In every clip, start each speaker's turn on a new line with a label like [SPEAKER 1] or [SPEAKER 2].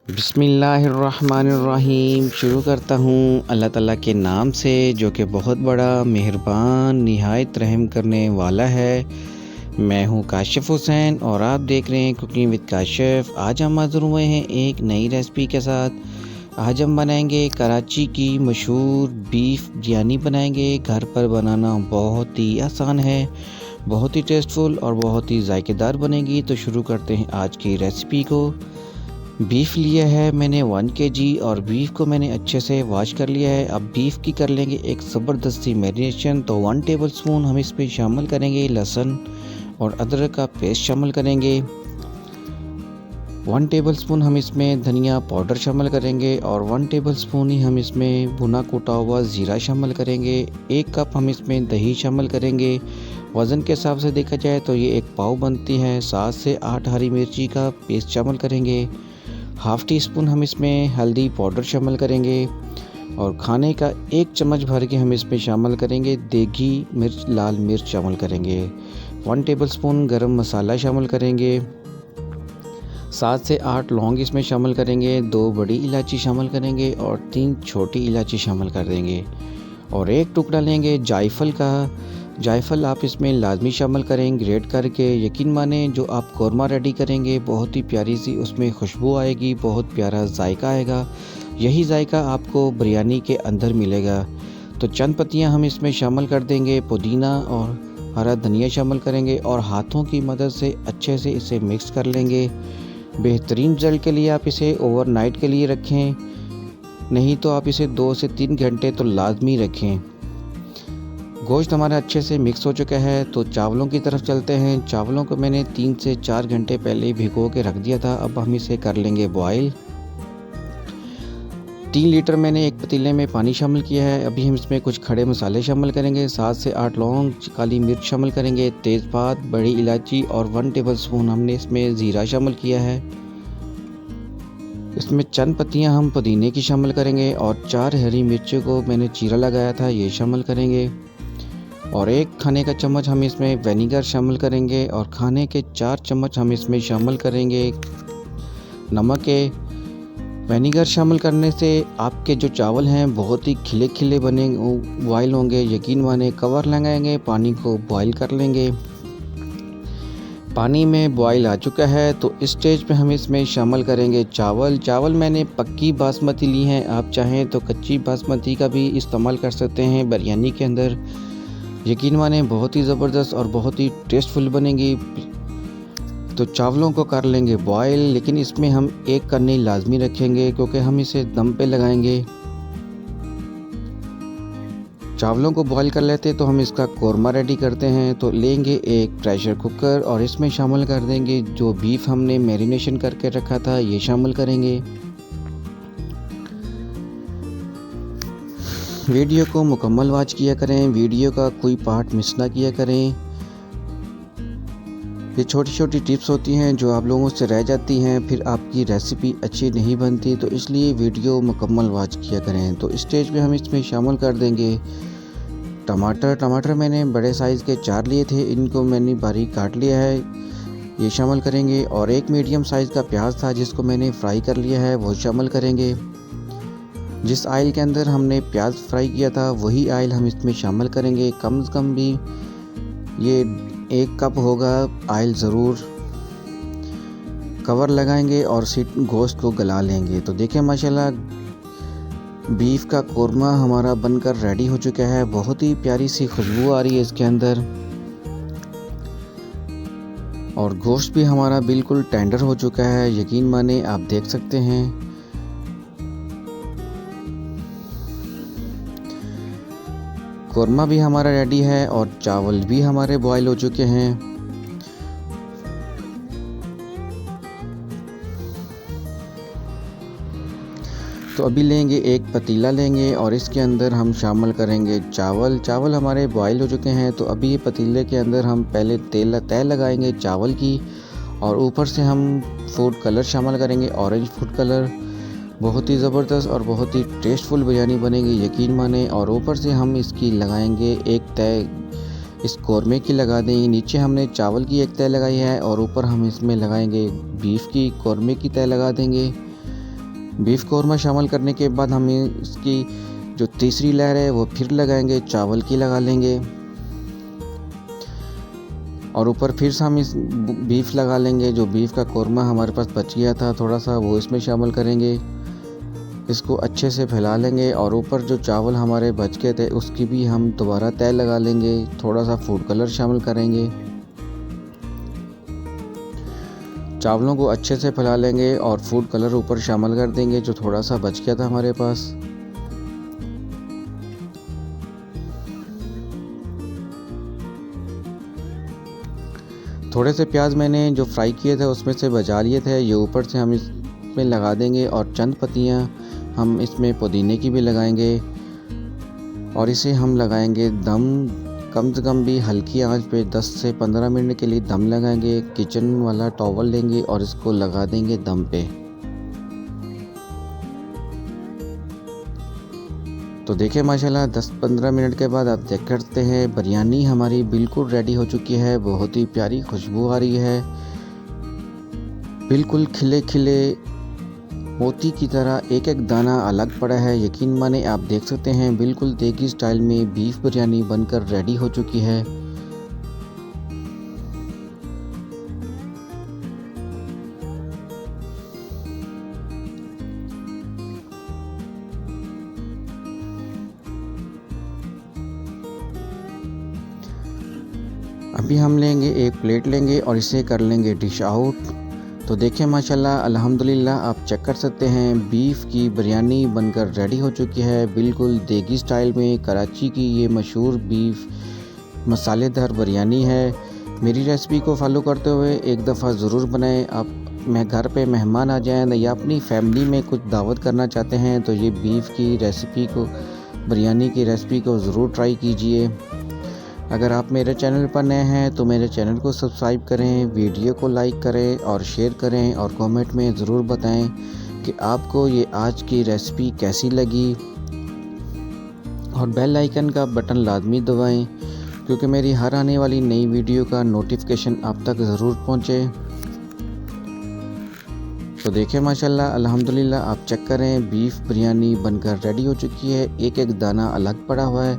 [SPEAKER 1] बिस्मिल्लाहिर्रहमानिर्रहीम। शुरू करता हूँ अल्लाह ताला के नाम से जो कि बहुत बड़ा मेहरबान निहायत रहम करने वाला है। मैं हूँ काशिफ़ हुसैन और आप देख रहे हैं कुकिंग विद काशिफ़। आज हम हाज़िर हुए हैं एक नई रेसिपी के साथ। आज हम बनाएंगे कराची की मशहूर बीफ बिरयानी बनाएंगे। घर पर बनाना बहुत ही आसान है, बहुत ही टेस्टफुल और बहुत ही जायकेदार बनेगी। तो शुरू करते हैं आज की रेसिपी को। बीफ लिया है मैंने 1 केजी और बीफ को मैंने अच्छे से वॉश कर लिया है। अब बीफ की कर लेंगे एक ज़बरदस्त सी मैरिनेशन। तो 1 टेबलस्पून हम इसमें शामिल करेंगे लहसुन और अदरक का पेस्ट शामिल करेंगे। 1 टेबलस्पून हम इसमें धनिया पाउडर शामिल करेंगे और 1 टेबलस्पून ही हम इसमें भुना कुटा हुआ ज़ीरा शामिल करेंगे। 1 कप हम इसमें दही शामिल करेंगे। वज़न के हिसाब से देखा जाए तो ये 1 पाव बनती है। 7 से 8 हरी मिर्ची का पेस्ट शामिल करेंगे। हाफ़ टी स्पून हम इसमें हल्दी पाउडर शामिल करेंगे और खाने का 1 चम्मच भर के हम इसमें शामिल करेंगे देगी मिर्च, लाल मिर्च शामिल करेंगे। 1 टेबलस्पून गरम मसाला शामिल करेंगे। 7 से 8 लौंग इसमें शामिल करेंगे। 2 बड़ी इलायची शामिल करेंगे और 3 छोटी इलायची शामिल कर देंगे और 1 टुकड़ा लेंगे जायफल का। जायफल आप इसमें लाजमी शामिल करें ग्रेट करके। यकीन माने जो आप कौरमा रेडी करेंगे बहुत ही प्यारी सी उसमें खुशबू आएगी, बहुत प्यारा जायका आएगा। यही जायका आपको बिरयानी के अंदर मिलेगा। तो चंद पत्तियां हम इसमें शामिल कर देंगे। पुदीना और हरा धनिया शामिल करेंगे और हाथों की मदद से अच्छे से इसे मिक्स कर लेंगे। बेहतरीन रिजल्ट के लिए आप इसे ओवरनाइट के लिए रखें, नहीं तो आप इसे 2 से 3 घंटे तो लाजमी रखें। गोश्त हमारा अच्छे से मिक्स हो चुका है तो चावलों की तरफ चलते हैं। चावलों को मैंने 3 से 4 घंटे पहले भिगो के रख दिया था। अब हम इसे कर लेंगे बॉईल। 3 लीटर मैंने एक पतीले में पानी शामिल किया है। अभी हम इसमें कुछ खड़े मसाले शामिल करेंगे। 7 से 8 लौंग, काली मिर्च शामिल करेंगे, तेज़पात, बड़ी इलायची और 1 टेबलस्पून हमने इसमें ज़ीरा शामिल किया है। इसमें चंद पत्तियां हम पुदीने की शामिल करेंगे और 4 हरी मिर्चों को मैंने चीरा लगाया था ये शामिल करेंगे और 1 खाने का चम्मच हम इसमें विनेगर शामिल करेंगे और खाने के 4 चम्मच हम इसमें शामिल करेंगे नमक के। विनेगर शामिल करने से आपके जो चावल हैं बहुत ही खिले खिले बने बॉयल होंगे। यकीन माने कवर लगाएंगे, पानी को बॉयल कर लेंगे। पानी में बॉयल आ चुका है तो इस स्टेज पे हम इसमें शामिल करेंगे चावल मैंने पक्की बासमती ली हैं। आप चाहें तो कच्ची बासमती का भी इस्तेमाल कर सकते हैं बिरयानी के अंदर। यकीन माने बहुत ही ज़बरदस्त और बहुत ही टेस्टफुल बनेगी। तो चावलों को कर लेंगे बॉयल, लेकिन इसमें हम एक करनी लाजमी रखेंगे क्योंकि हम इसे दम पे लगाएंगे। चावलों को बॉयल कर लेते तो हम इसका कौरमा रेडी करते हैं। तो लेंगे एक प्रेशर कुकर और इसमें शामिल कर देंगे जो बीफ हमने मैरिनेशन करके रखा था ये शामिल करेंगे। वीडियो को मुकम्मल वॉच किया करें, वीडियो का कोई पार्ट मिस ना किया करें। ये छोटी छोटी टिप्स होती हैं जो आप लोगों से रह जाती हैं, फिर आपकी रेसिपी अच्छी नहीं बनती, तो इसलिए वीडियो मुकम्मल वॉच किया करें। तो इस स्टेज पे हम इसमें शामिल कर देंगे टमाटर मैंने बड़े साइज़ के 4 लिए थे, इनको मैंने बारीक काट लिया है ये शामिल करेंगे और 1 मीडियम साइज़ का प्याज था जिसको मैंने फ्राई कर लिया है वो शामिल करेंगे। जिस आयल के अंदर हमने प्याज फ्राई किया था वही आयल हम इसमें शामिल करेंगे। कम से कम भी ये 1 कप होगा आयल ज़रूर। कवर लगाएंगे और गोश्त को गला लेंगे। तो देखें माशाल्लाह बीफ का कौरमा हमारा बनकर रेडी हो चुका है। बहुत ही प्यारी सी खुशबू आ रही है इसके अंदर और गोश्त भी हमारा बिल्कुल टेंडर हो चुका है। यकीन माने आप देख सकते हैं। कौरमा भी हमारा रेडी है और चावल भी हमारे बॉयल हो चुके हैं। तो अभी लेंगे एक पतीला लेंगे और इसके अंदर हम शामिल करेंगे चावल हमारे बॉयल हो चुके हैं। तो अभी ये पतीले के अंदर हम पहले तय लगाएंगे चावल की और ऊपर से हम फूड कलर शामिल करेंगे, ऑरेंज फूड कलर। बहुत ही ज़बरदस्त और बहुत ही टेस्टफुल बिरयानी बनेगी यकीन माने। और ऊपर से हम इसकी लगाएंगे एक तय इस कौरमे की लगा दें। नीचे हमने चावल की एक तय लगाई है और ऊपर हम इसमें लगाएंगे बीफ की कौरमे की तय लगा देंगे। बीफ कौरमा शामिल करने के बाद हम इसकी जो तीसरी लेयर है वो फिर लगाएंगे, चावल की लगा लेंगे और ऊपर फिर से हम इस बीफ लगा लेंगे। जो बीफ का कौरमा हमारे पास बच गया था थोड़ा सा, वो इसमें शामिल करेंगे। इसको अच्छे से फैला लेंगे और ऊपर जो चावल हमारे बच गए थे उसकी भी हम दोबारा तय लगा लेंगे। थोड़ा सा फूड कलर शामिल करेंगे, चावलों को अच्छे से फैला लेंगे और फूड कलर ऊपर शामिल कर देंगे जो थोड़ा सा बच गया था हमारे पास। थोड़े से प्याज मैंने जो फ्राई किए थे उसमें से बचा लिए थे, ये ऊपर से हम इसमें लगा देंगे और चंद पत्तियां हम इसमें पुदीने की भी लगाएंगे और इसे हम लगाएंगे दम। कम से कम भी हल्की आंच पे 10 से 15 मिनट के लिए दम लगाएंगे। किचन वाला टॉवल लेंगे और इसको लगा देंगे दम पे। तो देखिए माशाल्लाह 10-15 मिनट के बाद आप चेक करते हैं बिरयानी हमारी बिल्कुल रेडी हो चुकी है। बहुत ही प्यारी खुशबू आ रही है, बिल्कुल खिले खिले मोती की तरह एक एक दाना अलग पड़ा है। यकीन माने आप देख सकते हैं बिल्कुल देगी स्टाइल में बीफ बिरयानी बनकर रेडी हो चुकी है। अभी हम लेंगे एक प्लेट लेंगे और इसे कर लेंगे डिश आउट। तो देखिए माशाल्लाह अल्हम्दुलिल्लाह आप चेक कर सकते हैं बीफ की बिरयानी बनकर रेडी हो चुकी है। बिल्कुल देगी स्टाइल में कराची की ये मशहूर बीफ मसालेदार बिरयानी है। मेरी रेसिपी को फॉलो करते हुए एक दफ़ा ज़रूर बनाएं। आप घर पे मेहमान आ जाएं या अपनी फैमिली में कुछ दावत करना चाहते हैं तो ये बीफ की रेसिपी को, बिरयानी की रेसिपी को ज़रूर ट्राई कीजिए। अगर आप मेरे चैनल पर नए हैं तो मेरे चैनल को सब्सक्राइब करें, वीडियो को लाइक करें और शेयर करें और कमेंट में ज़रूर बताएं कि आपको ये आज की रेसिपी कैसी लगी। और बेल आइकन का बटन लाजमी दबाएं क्योंकि मेरी हर आने वाली नई वीडियो का नोटिफिकेशन आप तक ज़रूर पहुंचे। तो देखिए माशाल्लाह अल्हम्दुलिल्लाह आप चेक करें बीफ बिरयानी बनकर रेडी हो चुकी है। एक एक दाना अलग पड़ा हुआ है,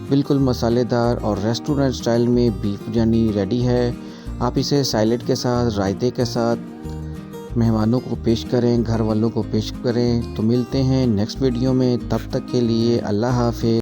[SPEAKER 1] बिल्कुल मसालेदार और रेस्टोरेंट स्टाइल में बीफ बिरयानी रेडी है। आप इसे सैलेड के साथ, रायते के साथ मेहमानों को पेश करें, घर वालों को पेश करें। तो मिलते हैं नेक्स्ट वीडियो में, तब तक के लिए अल्लाह हाफ़िज़।